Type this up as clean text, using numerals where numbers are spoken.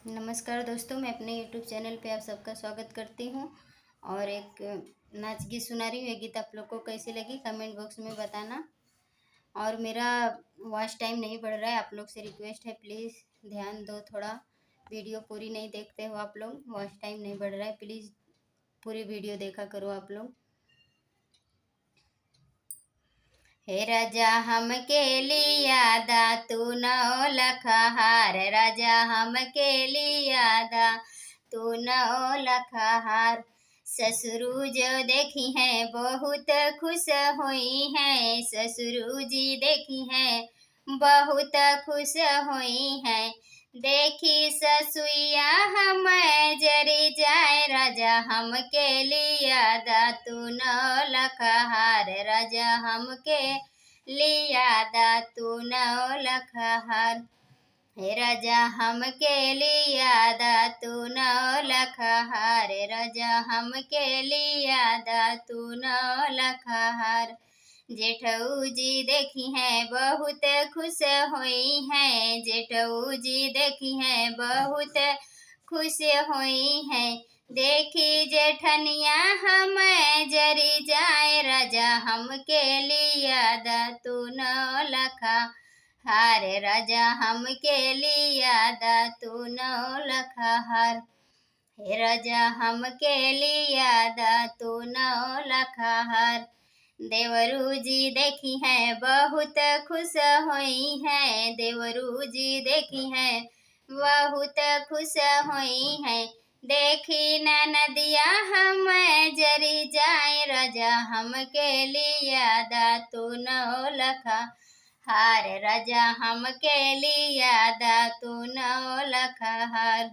नमस्कार दोस्तों, मैं अपने यूट्यूब चैनल पे आप सबका स्वागत करती हूँ। और एक नाच गीत सुना रही हूँ। ये गीत आप लोग को कैसी लगी कमेंट बॉक्स में बताना। और मेरा वॉच टाइम नहीं बढ़ रहा है, आप लोग से रिक्वेस्ट है प्लीज़ ध्यान दो थोड़ा। वीडियो पूरी नहीं देखते हो आप लोग, वॉच टाइम नहीं बढ़ रहा है, प्लीज़ पूरी वीडियो देखा करो आप लोग। हे राजा हमके लिया दा तू नौ लखहार, राजा हमके लिया दा तू नौ लखहार। ससुरु जो देखी हैं बहुत खुश हुई हैं, ससुरु जी देखी हैं बहुत खुश हुई हैं। देखी ससुइया हम जरी जाए, राजा हमके लिया दा तू नौ लखहार, राजा हमके लिया दा तू नौ लखहार। हे राजा हमके लिया दा तू नौ लखहार, राजा हमके लिया दा तू नौ लखहार। जेठऊ जी देखी हैं बहुत खुश हुई हैं, जेठऊ जी देखी हैं बहुत खुश हुई हैं। देखी जेठनिया हम जरी जाए, राजा हमके लिया दा तू नौ लखहार, राजा हमके लिया दा तू नौ लखहार। हे राजा हमके लिया दा तू नौ लखहार। देवरू जी देखी हैं बहुत खुश हुई हैं, देवरू जी देखी हैं बहुत खुश हुई हैं। देखी नदिया हम जरी जाए, राजा हमके लिया दा तू नौ लखहार, राजा हमके लिया दा तू नौ लखहार।